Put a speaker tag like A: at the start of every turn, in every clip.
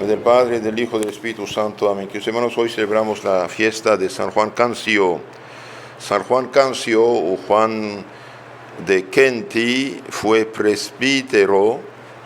A: Del Padre, del Hijo, del Espíritu Santo. Amén. Queridos hermanos, hoy celebramos la fiesta de San Juan Cancio. San Juan Cancio, o Juan de Kęty, fue presbítero,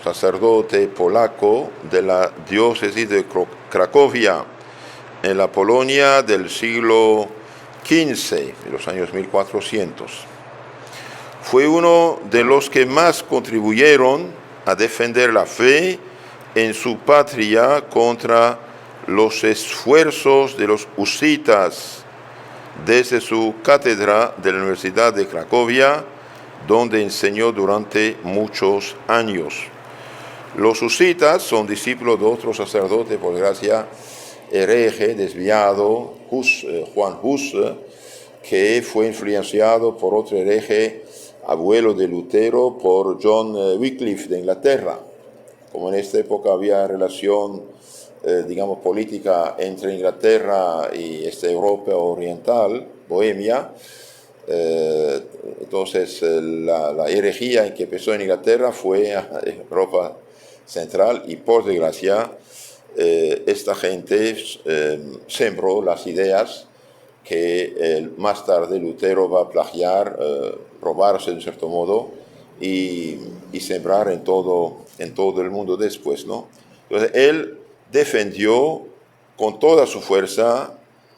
A: sacerdote polaco de la diócesis de Cracovia, en la Polonia del siglo XV, de los años 1400. Fue uno de los que más contribuyeron a defender la fe en su patria contra los esfuerzos de los husitas desde su cátedra de la Universidad de Cracovia, donde enseñó durante muchos años. Los husitas son discípulos de otro sacerdote, por desgracia, hereje, desviado, Juan Hus, que fue influenciado por otro hereje, abuelo de Lutero, por John Wycliffe de Inglaterra. Como en esta época había relación, política entre Inglaterra y esta Europa oriental, Bohemia, entonces la herejía en que empezó en Inglaterra fue a Europa central y por desgracia esta gente sembró las ideas que más tarde Lutero va a plagiar, robarse de un cierto modo y sembrar en todo el mundo después, ¿no? Entonces él defendió con toda su fuerza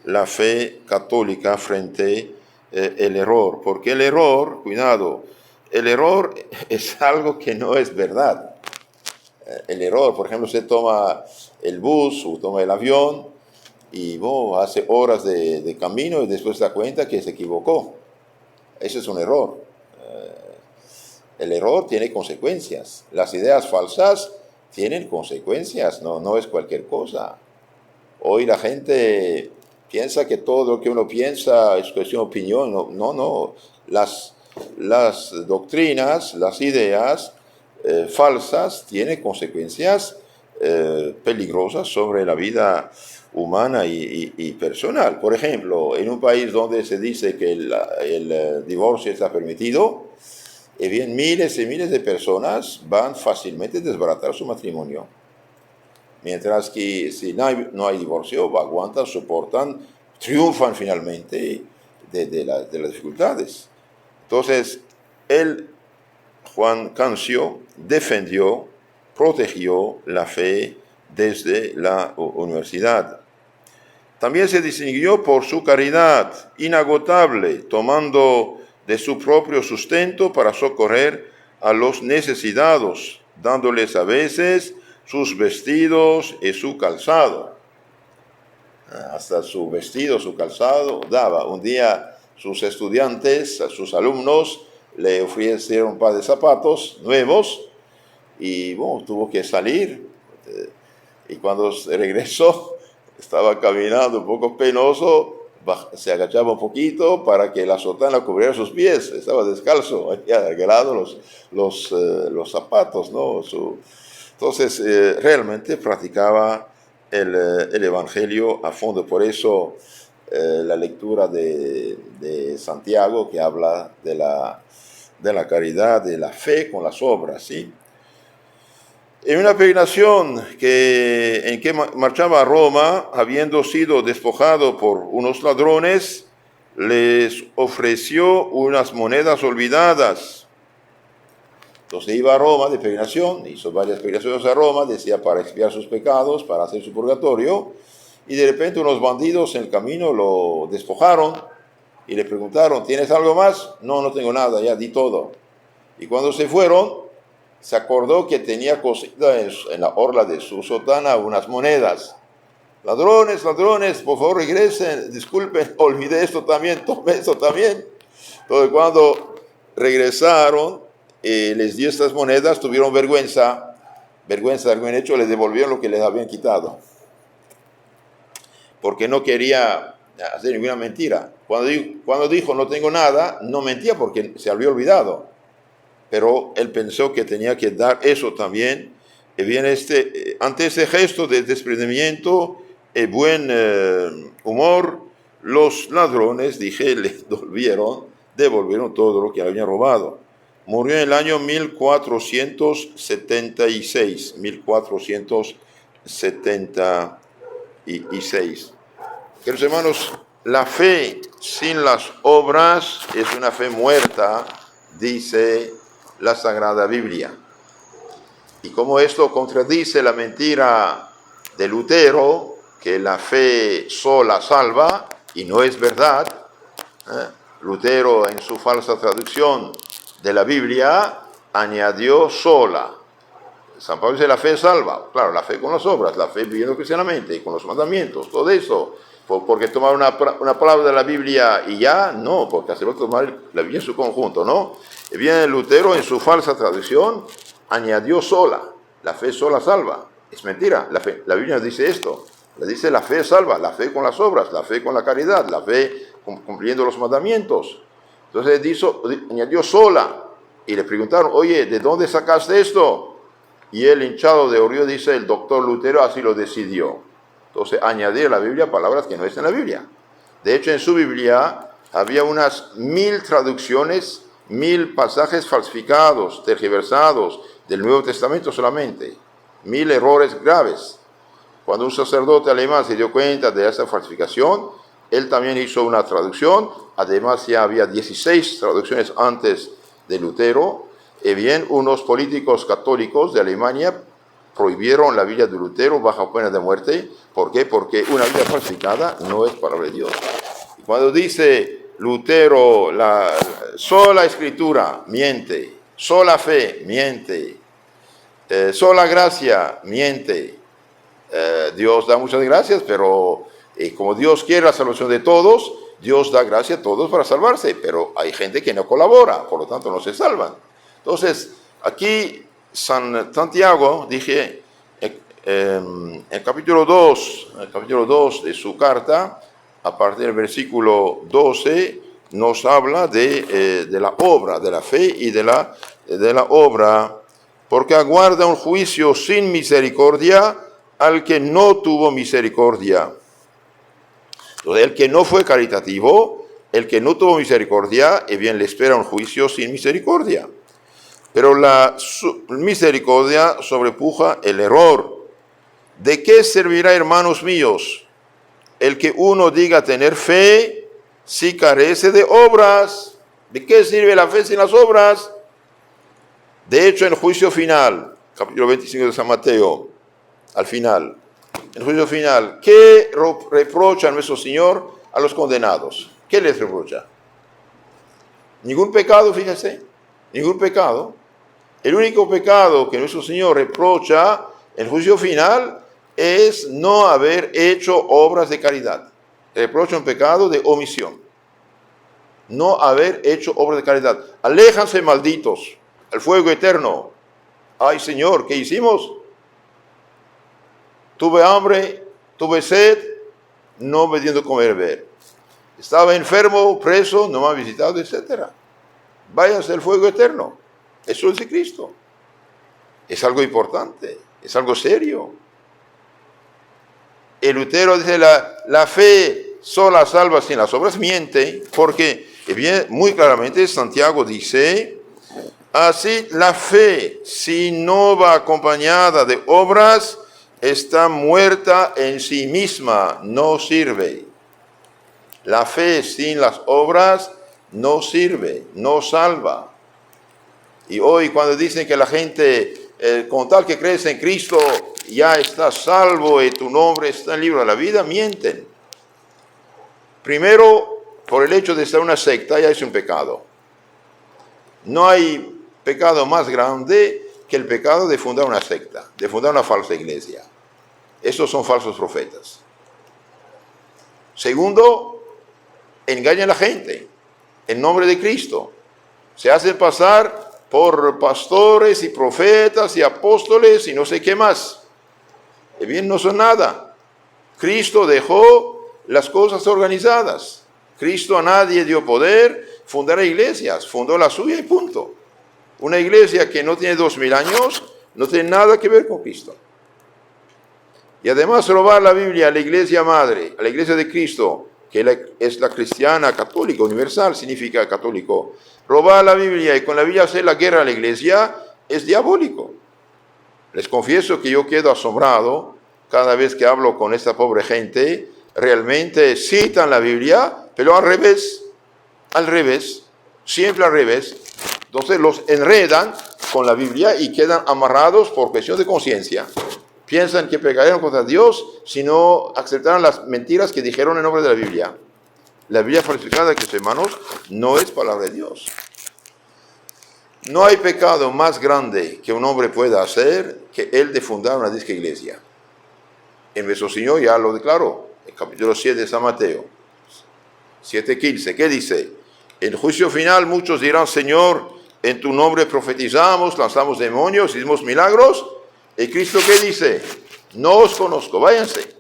A: la fe católica frente al error, porque el error, cuidado, el error es algo que no es verdad. El error, por ejemplo, se toma el bus o toma el avión y hace horas de camino y después se da cuenta que se equivocó. Eso es un error. El error tiene consecuencias. Las ideas falsas tienen consecuencias, no es cualquier cosa. Hoy la gente piensa que todo lo que uno piensa es cuestión de opinión. No. Las doctrinas, las ideas falsas tienen consecuencias peligrosas sobre la vida humana y personal. Por ejemplo, en un país donde se dice que el divorcio está permitido, y bien miles y miles de personas van fácilmente a desbaratar su matrimonio. Mientras que si no hay divorcio, aguantan, soportan, triunfan finalmente de las dificultades. Entonces, Juan Cancio, defendió, protegió la fe desde la universidad. También se distinguió por su caridad inagotable, tomando de su propio sustento para socorrer a los necesitados, dándoles a veces sus vestidos y su calzado. Hasta su vestido, su calzado daba. Un día sus estudiantes, sus alumnos, le ofrecieron un par de zapatos nuevos y tuvo que salir. Y cuando regresó, estaba caminando un poco penoso, se agachaba un poquito para que la sotana cubriera sus pies, estaba descalzo, había arreglado los zapatos, ¿no? Entonces, realmente practicaba el Evangelio a fondo. Por eso la lectura de Santiago, que habla de la caridad, de la fe con las obras, ¿sí? En una peregrinación en que marchaba a Roma, habiendo sido despojado por unos ladrones, les ofreció unas monedas olvidadas. Entonces iba a Roma de peregrinación, hizo varias peregrinaciones a Roma, decía para expiar sus pecados, para hacer su purgatorio, y de repente unos bandidos en el camino lo despojaron y le preguntaron, ¿tienes algo más? No tengo nada, ya di todo. Y cuando se fueron, se acordó que tenía cosida en la orla de su sotana unas monedas. Ladrones, por favor regresen, disculpen, olvidé esto también, tomé esto también. Entonces cuando regresaron, les dio estas monedas, tuvieron vergüenza de algún hecho, les devolvieron lo que les habían quitado. Porque no quería hacer ninguna mentira. Cuando dijo no tengo nada, no mentía porque se había olvidado. Pero él pensó que tenía que dar eso también. Y bien, ante ese gesto de desprendimiento y buen humor, los ladrones, le devolvieron todo lo que habían robado. Murió en el año 1476. 76. Queridos hermanos, la fe sin las obras es una fe muerta, dice la Sagrada Biblia. Y como esto contradice la mentira de Lutero, que la fe sola salva, y no es verdad, Lutero en su falsa traducción de la Biblia añadió sola. San Pablo dice la fe salva, claro, la fe con las obras, la fe viviendo cristianamente, con los mandamientos, todo eso. Porque tomar una palabra de la Biblia y ya, no, porque hacerlo tomar la Biblia en su conjunto, ¿no? Y bien, Lutero en su falsa traducción añadió sola, la fe sola salva. Es mentira, la Biblia dice esto, le dice la fe salva, la fe con las obras, la fe con la caridad, la fe cumpliendo los mandamientos. Entonces añadió sola, y le preguntaron, oye, ¿de dónde sacaste esto? Y el hinchado de orgullo dice, el doctor Lutero así lo decidió. Entonces, añadir a la Biblia palabras que no están en la Biblia. De hecho, en su Biblia había unas 1000 traducciones, 1000 pasajes falsificados, tergiversados del Nuevo Testamento solamente. 1000 errores graves. Cuando un sacerdote alemán se dio cuenta de esa falsificación, él también hizo una traducción. Además, ya había 16 traducciones antes de Lutero. Y bien, unos políticos católicos de Alemania prohibieron la Biblia de Lutero bajo pena de muerte. ¿Por qué? Porque una Biblia falsificada no es palabra de Dios. Y cuando dice Lutero, la sola escritura, miente. Sola fe, miente. Sola gracia, miente. Dios da muchas gracias, pero como Dios quiere la salvación de todos, Dios da gracia a todos para salvarse. Pero hay gente que no colabora, por lo tanto no se salvan. Entonces, aquí Santiago, dije, en el capítulo 2 de su carta, a partir del versículo 12, nos habla de la obra, de la fe y de la obra, porque aguarda un juicio sin misericordia al que no tuvo misericordia. Entonces, el que no fue caritativo, el que no tuvo misericordia, bien le espera un juicio sin misericordia. Pero la misericordia sobrepuja el error. ¿De qué servirá, hermanos míos, el que uno diga tener fe si carece de obras? ¿De qué sirve la fe sin las obras? De hecho, en el juicio final, capítulo 25 de San Mateo, al final, en el juicio final, ¿qué reprocha nuestro Señor a los condenados? ¿Qué les reprocha? Ningún pecado, fíjense, ningún pecado. El único pecado que nuestro Señor reprocha en el juicio final es no haber hecho obras de caridad. Reprocha un pecado de omisión. No haber hecho obras de caridad. Aléjanse, malditos, al fuego eterno. Ay, Señor, ¿qué hicimos? Tuve hambre, tuve sed, no me dio de comer ver. Estaba enfermo, preso, no me ha visitado, etc. Váyanse al fuego eterno. Eso dice Cristo. Es algo importante, es algo serio. El Lutero dice la fe sola salva sin las obras, miente, porque bien, muy claramente Santiago dice, así la fe, si no va acompañada de obras, está muerta en sí misma, no sirve. La fe sin las obras no sirve, no salva. Y hoy cuando dicen que la gente, con tal que crees en Cristo, ya estás salvo y tu nombre está en el libro de la vida, mienten. Primero, por el hecho de ser una secta, ya es un pecado. No hay pecado más grande que el pecado de fundar una secta, de fundar una falsa iglesia. Estos son falsos profetas. Segundo, engañan a la gente en nombre de Cristo. Se hacen pasar por pastores y profetas y apóstoles y no sé qué más. Y bien, no son nada. Cristo dejó las cosas organizadas. Cristo a nadie dio poder fundar iglesias, fundó la suya y punto. Una iglesia que no tiene 2000 años no tiene nada que ver con Cristo. Y además robar la Biblia a la iglesia madre, a la iglesia de Cristo, que es la cristiana católica, universal, significa católico. Robar la Biblia y con la Biblia hacer la guerra a la iglesia es diabólico. Les confieso que yo quedo asombrado cada vez que hablo con esta pobre gente, realmente citan la Biblia, pero al revés, siempre al revés. Entonces los enredan con la Biblia y quedan amarrados por cuestión de conciencia. Piensan que pecarían contra Dios si no aceptaran las mentiras que dijeron en nombre de la Biblia. La Biblia falsificada, que hermanos, no es palabra de Dios. No hay pecado más grande que un hombre pueda hacer que el de fundar una disque iglesia. En nuestro Señor ya lo declaró, en capítulo 7 de San Mateo, 7:15. ¿Qué dice? En juicio final muchos dirán, Señor, en tu nombre profetizamos, lanzamos demonios, hicimos milagros. ¿Y Cristo qué dice? No os conozco, váyanse,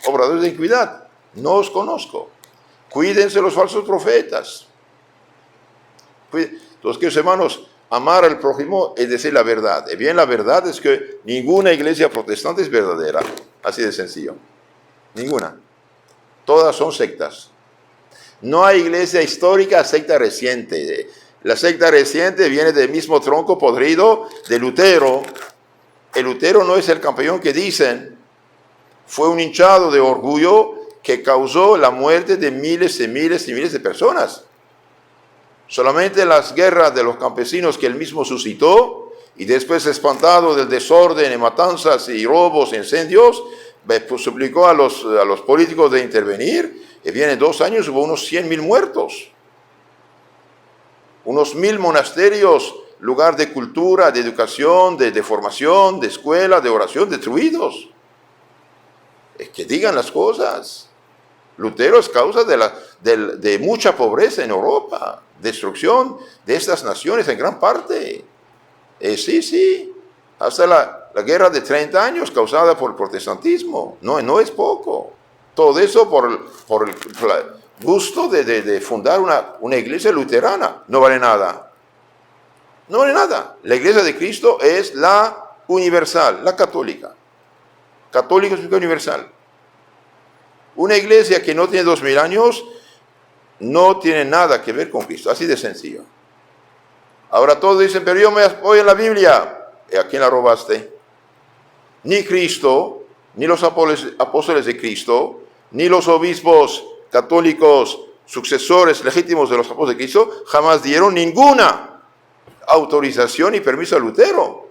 A: obradores de iniquidad, no os conozco. Cuídense los falsos profetas. Entonces, queridos hermanos, amar al prójimo es decir la verdad. Y bien, la verdad es que ninguna iglesia protestante es verdadera. Así de sencillo. Ninguna. Todas son sectas. No hay iglesia histórica, secta reciente. La secta reciente viene del mismo tronco podrido de Lutero. El Lutero no es el campeón que dicen. Fue un hinchado de orgullo que causó la muerte de miles y miles y miles de personas. Solamente las guerras de los campesinos que él mismo suscitó, y después espantado del desorden, matanzas y robos, incendios, pues suplicó a los políticos de intervenir, y bien, en 2 años hubo unos 100.000 muertos. Unos 1.000 monasterios, lugar de cultura, de educación, de formación, de escuela, de oración, destruidos. Es que digan las cosas. Lutero es causa de mucha pobreza en Europa, destrucción de estas naciones en gran parte. Sí, hasta la guerra de 30 años causada por el protestantismo, no es poco. Todo eso por el gusto de fundar una iglesia luterana, no vale nada. No vale nada. La iglesia de Cristo es la universal, la católica. Católica significa universal. Una iglesia que no tiene 2000 años no tiene nada que ver con Cristo, así de sencillo. Ahora todos dicen, pero yo me apoyo en la Biblia. ¿Y a quién la robaste? Ni Cristo, ni los apóstoles de Cristo, ni los obispos católicos, sucesores legítimos de los apóstoles de Cristo, jamás dieron ninguna autorización y permiso a Lutero.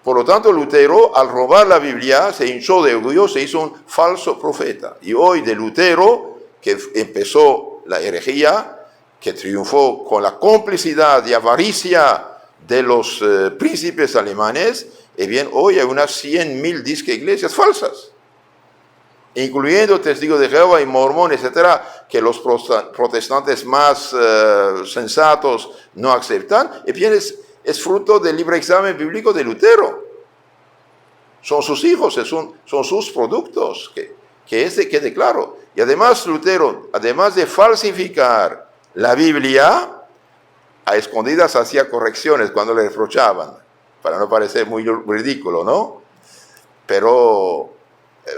A: Por lo tanto, Lutero, al robar la Biblia, se hinchó de orgullo, se hizo un falso profeta. Y hoy de Lutero, que empezó la herejía, que triunfó con la complicidad y avaricia de los príncipes alemanes, y bien, hoy hay unas 100.000 disque iglesias falsas, incluyendo testigos de Jehová y mormones, etcétera, que los protestantes más sensatos no aceptan. Y bien, es fruto del libre examen bíblico de Lutero. Son sus hijos, son sus productos, que este quede claro. Y además Lutero, además de falsificar la Biblia, a escondidas hacía correcciones cuando le reprochaban, para no parecer muy ridículo, ¿no? Pero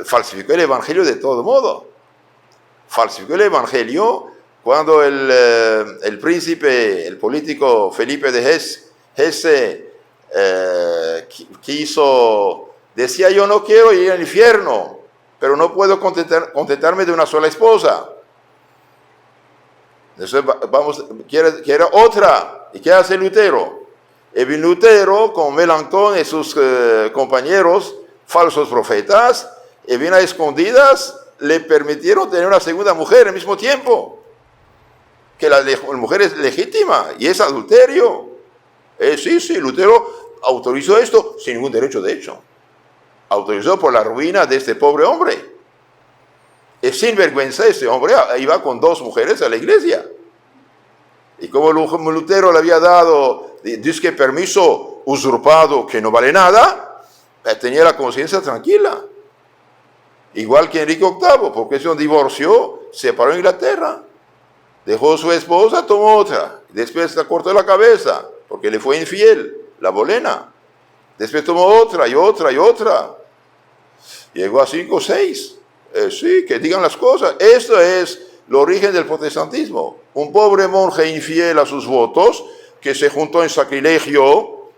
A: falsificó el Evangelio de todo modo. Falsificó el Evangelio cuando el príncipe, el político Felipe de Hesse decía, yo no quiero ir al infierno, pero no puedo contentarme de una sola esposa. Entonces quiere otra. ¿Y qué hace Lutero? Y Lutero, con Melancón y sus compañeros, falsos profetas, y bien a escondidas, le permitieron tener una segunda mujer al mismo tiempo. Que la mujer es legítima y es adulterio. Sí, Lutero autorizó esto sin ningún derecho de hecho. Autorizó por la ruina de este pobre hombre. Es sinvergüenza este hombre, iba con 2 mujeres a la iglesia. Y como Lutero le había dado, dice permiso usurpado que no vale nada, tenía la conciencia tranquila. Igual que Enrique VIII, porque se divorció, se separó en Inglaterra. Dejó a su esposa, tomó otra. Después la cortó la cabeza, porque le fue infiel, la bolena. Después tomó otra y otra y otra. Llegó a 5 o 6. Sí, que digan las cosas. Esto es el origen del protestantismo. Un pobre monje infiel a sus votos, que se juntó en sacrilegio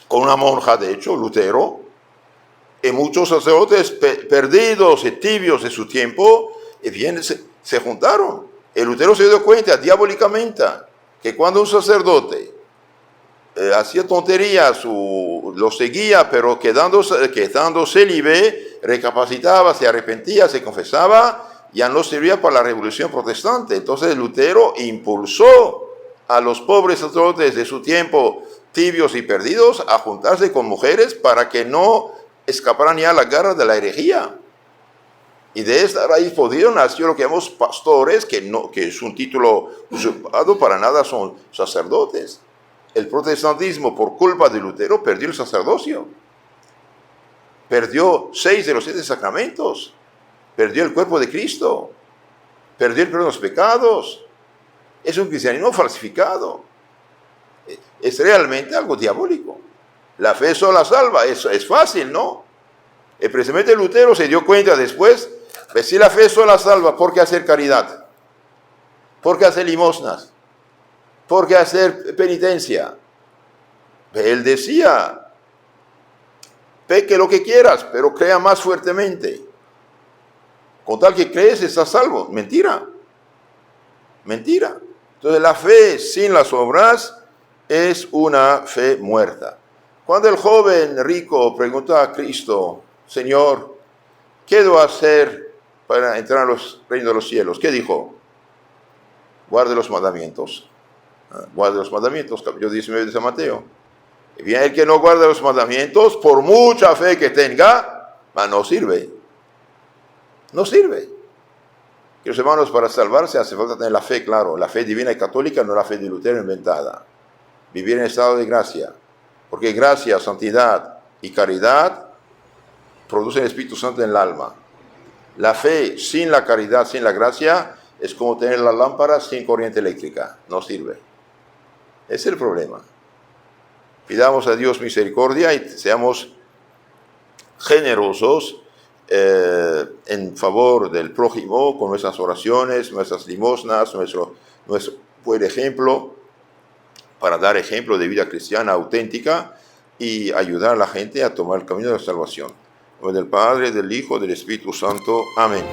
A: con una monja, de hecho, Lutero. Y muchos sacerdotes perdidos y tibios de su tiempo, y bien se juntaron. El Lutero se dio cuenta diabólicamente que cuando un sacerdote hacía tonterías, lo seguía, pero quedándose libre, recapacitaba, se arrepentía, se confesaba, ya no servía para la revolución protestante. Entonces Lutero impulsó a los pobres sacerdotes de su tiempo, tibios y perdidos, a juntarse con mujeres para que no escaparan ya a la garra de la herejía. Y de esta raíz podrido nació lo que llamamos pastores, que es un título usurpado, para nada son sacerdotes. El protestantismo, por culpa de Lutero, perdió el sacerdocio. Perdió 6 de los 7 sacramentos. Perdió el cuerpo de Cristo. Perdió el perdón de los pecados. Es un cristianismo falsificado. Es realmente algo diabólico. La fe sola salva. Es fácil, ¿no? Y precisamente Lutero se dio cuenta después, pues si la fe sola salva, ¿por qué hacer caridad? ¿Por qué hacer limosnas? ¿Por qué hacer penitencia? Él decía, peque lo que quieras, pero crea más fuertemente. Con tal que crees, estás salvo. Mentira. Mentira. Entonces la fe sin las obras es una fe muerta. Cuando el joven rico preguntó a Cristo, Señor, ¿qué debo hacer para entrar a los reinos de los cielos? ¿Qué dijo? Guarde los mandamientos. Guarde los mandamientos, capítulo 19 de San Mateo. Y bien, el que no guarda los mandamientos, por mucha fe que tenga, no sirve. No sirve. Queridos hermanos, para salvarse hace falta tener la fe, claro, la fe divina y católica, no la fe de Lutero inventada. Vivir en estado de gracia. Porque gracia, santidad y caridad producen el Espíritu Santo en el alma. La fe sin la caridad, sin la gracia, es como tener la lámpara sin corriente eléctrica. No sirve. Ese es el problema. Pidamos a Dios misericordia y seamos generosos en favor del prójimo con nuestras oraciones, nuestras limosnas, nuestro buen ejemplo, para dar ejemplo de vida cristiana auténtica y ayudar a la gente a tomar el camino de la salvación. En nombre del Padre, del Hijo, del Espíritu Santo. Amén.